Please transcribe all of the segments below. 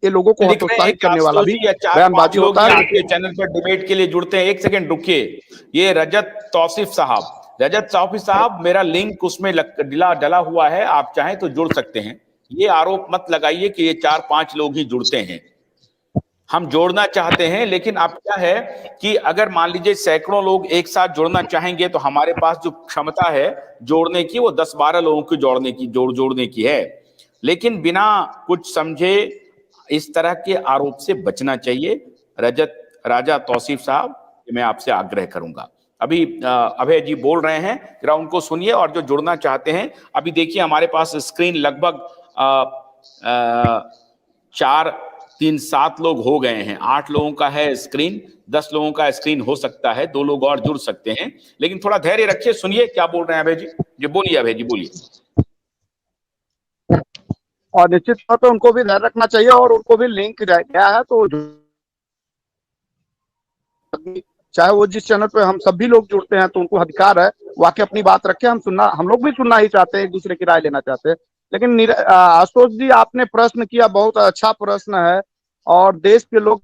ये लोगों को लिख रहे हैं हतोत्साहित करने वाला भी या 4-5 बयानबाजी लोग होता है। आपके चैनल पर डिबेट के लिए जुड़ते हैं। एक सेकंड रुकिए, ये रजत तौसीफ साहब, मेरा लिंक उसमें डला हुआ है, आप चाहें तो जुड़ सकते हैं। ये आरोप मत लगाइए कि ये 4-5 लोग ही जुड़ते हैं, हम जोड़ना चाहते हैं, लेकिन अब क्या है कि अगर मान लीजिए सैकड़ों लोग एक साथ जुड़ना चाहेंगे तो हमारे पास जो क्षमता है जोड़ने की, वो 10-12 लोगों की जोड़ने की है। लेकिन बिना कुछ समझे इस तरह के आरोप से बचना चाहिए। राजा तौसीफ साहब, मैं आपसे आग्रह करूंगा। अभी अभय जी बोल रहे हैं, जरा उनको सुनिए, और जो जुड़ना चाहते हैं, अभी देखिए हमारे पास स्क्रीन लगभग 4-3-7 लोग हो गए हैं। 8 लोगों का है स्क्रीन, 10 लोगों का स्क्रीन हो सकता है, 2 लोग और जुड़ सकते हैं, लेकिन थोड़ा धैर्य रखिए, सुनिए क्या बोल रहे हैं अभय जी। बोलिए अभय जी, बोलिए। और निश्चित तौर पर उनको भी धैर्य रखना चाहिए, और उनको भी लिंक गया है, तो चाहे वो जिस चैनल पे हम सभी लोग जुड़ते हैं तो उनको अधिकार है वो आके अपनी बात रखे। हम लोग भी सुनना ही चाहते हैं, एक दूसरे की राय लेना चाहते हैं। लेकिन आशुतोष जी, आपने प्रश्न किया, बहुत अच्छा प्रश्न है, और देश के लोग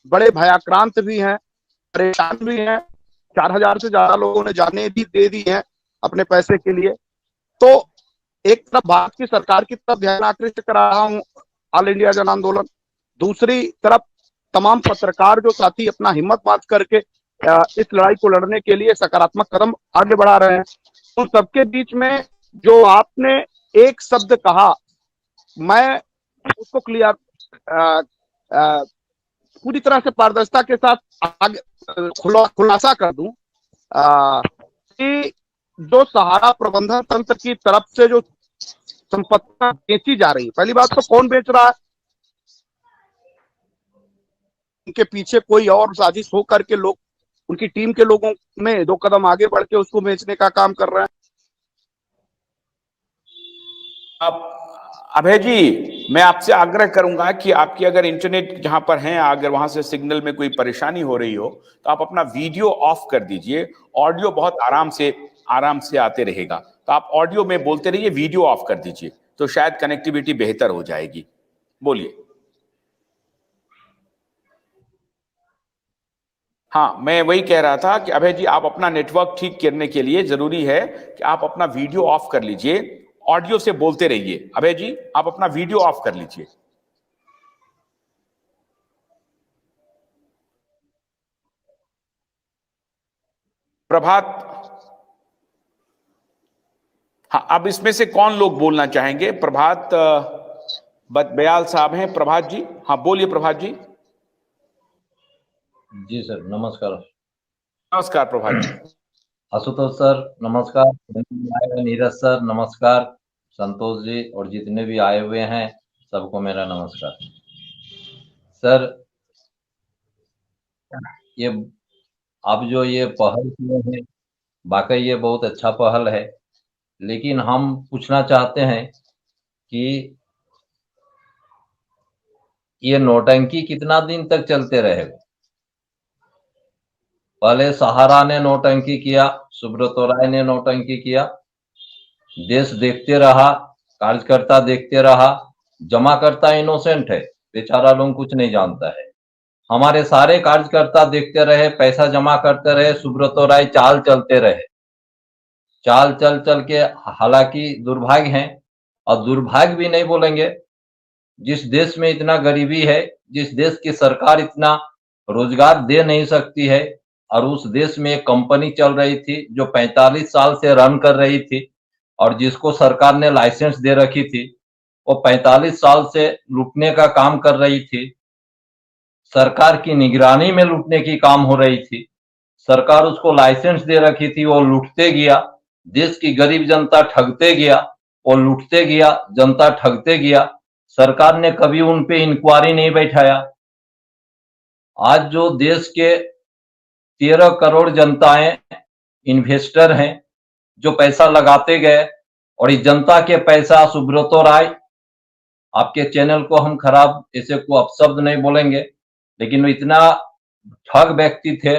बड़े भयाक्रांत भी हैं, परेशान भी हैं। 4000 से ज्यादा लोगों ने जाने भी दे दी हैं अपने पैसे के लिए। तो एक तरफ भारत की सरकार की तरफ ध्यान आकृष्ट कर रहा हूँ, ऑल इंडिया जन आंदोलन, दूसरी तरफ तमाम पत्रकार जो साथी अपना हिम्मत बांध करके इस लड़ाई को लड़ने के लिए सकारात्मक कदम आगे बढ़ा रहे हैं। उन सबके बीच में जो आपने एक शब्द कहा, मैं उसको क्लियर पूरी तरह से पारदर्शिता के साथ आगे खुलासा कर दूं कि जो सहारा प्रबंधन तंत्र की तरफ से जो संपत्तियां बेची जा रही है, पहली बात तो कौन बेच रहा है, उनके पीछे कोई और साजिश हो करके लोग, उनकी टीम के लोगों में 2 कदम आगे बढ़ के उसको बेचने का काम कर रहे हैं। अभय जी, मैं आपसे आग्रह करूंगा कि आपकी अगर इंटरनेट जहां पर है, अगर वहां से सिग्नल में कोई परेशानी हो रही हो तो आप अपना वीडियो ऑफ कर दीजिए। ऑडियो बहुत आराम से आते रहेगा, तो आप ऑडियो में बोलते रहिए, वीडियो ऑफ कर दीजिए, तो शायद कनेक्टिविटी बेहतर हो जाएगी। बोलिए। हाँ, मैं वही कह रहा था कि अभय जी, आप अपना नेटवर्क ठीक करने के लिए जरूरी है कि आप अपना वीडियो ऑफ कर लीजिए, ऑडियो से बोलते रहिए। अभय जी, आप अपना वीडियो ऑफ कर लीजिए। प्रभात, हाँ, अब इसमें से कौन लोग बोलना चाहेंगे? प्रभात बयाल साहब हैं। प्रभात जी, हाँ बोलिए प्रभात जी। जी सर, नमस्कार। नमस्कार प्रभात जी। आशुतोष सर नमस्कार, नीरज सर नमस्कार, संतोष जी और जितने भी आए हुए हैं सबको मेरा नमस्कार। सर, ये आप जो ये पहल किए हैं, वाकई ये बहुत अच्छा पहल है, लेकिन हम पूछना चाहते हैं कि ये नौटंकी कितना दिन तक चलते रहेगा? पहले सहारा ने नौटंकी किया, सुब्रतो राय ने नौटंकी किया, देश देखते रहा, कार्यकर्ता देखते रहा। जमाकर्ता इनोसेंट है, बेचारा लोग कुछ नहीं जानता है। हमारे सारे कार्यकर्ता देखते रहे, पैसा जमा करते रहे, सुब्रतो राय चाल चलते रहे, चाल चल के, हालांकि दुर्भाग्य है, और दुर्भाग्य भी नहीं बोलेंगे, जिस देश में इतना गरीबी है, जिस देश की सरकार इतना रोजगार दे नहीं सकती है, और उस देश में एक कंपनी चल रही थी जो 45 साल से रन कर रही थी, और जिसको सरकार ने लाइसेंस दे रखी थी, वो 45 साल से लूटने का काम कर रही थी, सरकार की निगरानी में लूटने की काम हो रही थी। सरकार उसको लाइसेंस दे रखी थी, वो लूटते गया, देश की गरीब जनता ठगते गया, वो लूटते गया, जनता ठगते गया। सरकार ने कभी उन पे इंक्वायरी नहीं बैठाया। आज जो देश के 13 करोड़ जनताएं इन्वेस्टर हैं, जो पैसा लगाते गए, और इस जनता के पैसा सुब्रतो राय, आपके चैनल को हम खराब ऐसे को अपशब्द नहीं बोलेंगे, लेकिन वो इतना ठग व्यक्ति थे,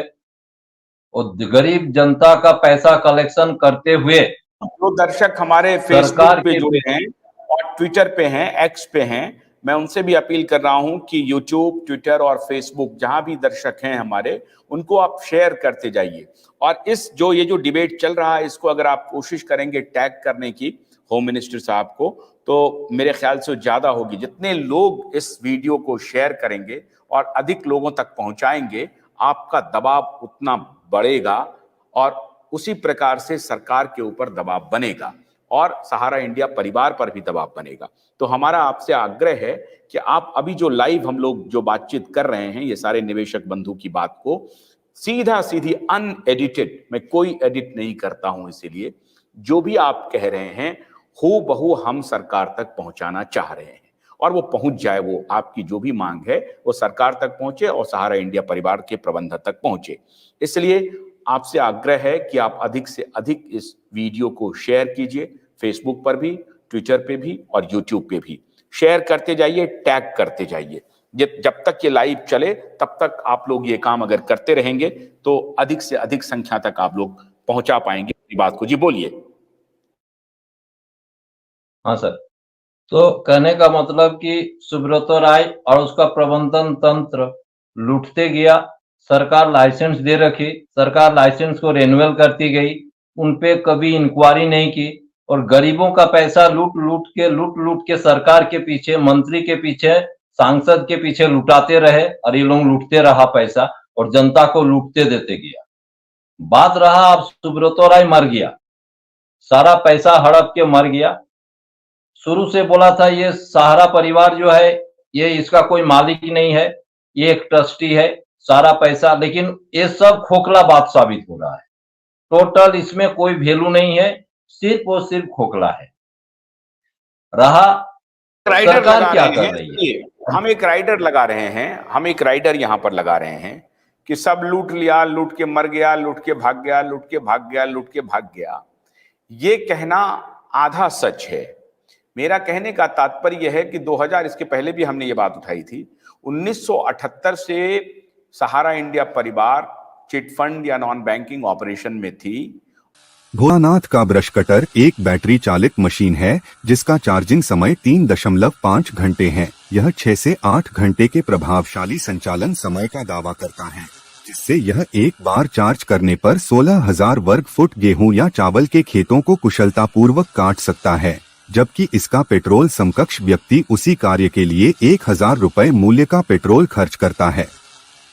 और गरीब जनता का पैसा कलेक्शन करते हुए, जो दर्शक हमारे फेसबुक पे जुड़े हैं और ट्विटर पे हैं, एक्स पे हैं, मैं उनसे भी अपील कर रहा हूं कि यूट्यूब, ट्विटर और फेसबुक जहां भी दर्शक हैं हमारे, उनको आप शेयर करते जाइए। और ये जो डिबेट चल रहा है, इसको अगर आप कोशिश करेंगे टैग करने की होम मिनिस्टर साहब को, तो मेरे ख्याल से ज्यादा होगी। जितने लोग इस वीडियो को शेयर करेंगे और अधिक लोगों तक पहुंचाएंगे, आपका दबाव उतना बढ़ेगा और उसी प्रकार से सरकार के ऊपर दबाव बनेगा और सहारा इंडिया परिवार पर भी दबाव बनेगा। तो हमारा आपसे आग्रह है कि आप अभी जो लाइव हम लोग जो बातचीत कर रहे हैं, ये सारे निवेशक बंधु की बात को सीधी अनएडिटेड, मैं कोई एडिट नहीं करता हूं, इसीलिए जो भी आप कह रहे हैं हूबहू हम सरकार तक पहुंचाना चाह रहे हैं और वो पहुंच जाए। वो आपकी जो भी मांग है वो सरकार तक पहुंचे और सहारा इंडिया परिवार के प्रबंधक तक पहुंचे। इसलिए आपसे आग्रह है कि आप अधिक से अधिक इस वीडियो को शेयर कीजिए, फेसबुक पर भी, ट्विटर पे भी और यूट्यूब पे भी शेयर करते जाइए, टैग करते जाइए। जब तक ये लाइव चले तब तक आप लोग ये काम अगर करते रहेंगे तो अधिक से अधिक संख्या तक आप लोग पहुंचा पाएंगे अपनी बात को। जी बोलिए। हाँ सर, तो कहने का मतलब कि सुब्रतो राय और उसका प्रबंधन तंत्र लूटते गया। सरकार लाइसेंस दे रखी, सरकार लाइसेंस को रिन्यूअल करती गई, उनपे कभी इंक्वायरी नहीं की और गरीबों का पैसा लूट लूट के सरकार के पीछे, मंत्री के पीछे, सांसद के पीछे लुटाते रहे और ये लोग लूटते रहा पैसा और जनता को लूटते देते गया। बात रहा अब सुब्रतो राय मर गया, सारा पैसा हड़प के मर गया। शुरू से बोला था ये सहारा परिवार जो है ये इसका कोई मालिक नहीं है, ये एक ट्रस्टी है, सारा पैसा, लेकिन ये सब खोखला बात साबित हो रहा है। टोटल इसमें कोई वैल्यू नहीं है, सिर्फ और सिर्फ खोखला है। रहा सरकार क्या कर रही है, हम एक राइडर लगा रहे हैं, हम एक राइडर यहां पर लगा रहे हैं कि सब लूट लिया, लूट के मर गया, लूट के भाग गया, लूट के भाग गया, लूट के भाग गया। ये कहना आधा सच है। मेरा कहने का तात्पर्य है कि 2000, इसके पहले भी हमने ये बात उठाई थी, 1978 से सहारा इंडिया परिवार चिट फंड या नॉन बैंकिंग ऑपरेशन में थी। भोलानाथ का ब्रश कटर एक बैटरी चालित मशीन है जिसका चार्जिंग समय 3.5 घंटे है। यह 6 से 8 घंटे के प्रभावशाली संचालन समय का दावा करता है, जिससे यह एक बार चार्ज करने पर 16,000 वर्ग फुट गेहूं या चावल के खेतों को कुशलतापूर्वक काट सकता है, जबकि इसका पेट्रोल समकक्ष व्यक्ति उसी कार्य के लिए 1,000 रुपए मूल्य का पेट्रोल खर्च करता है।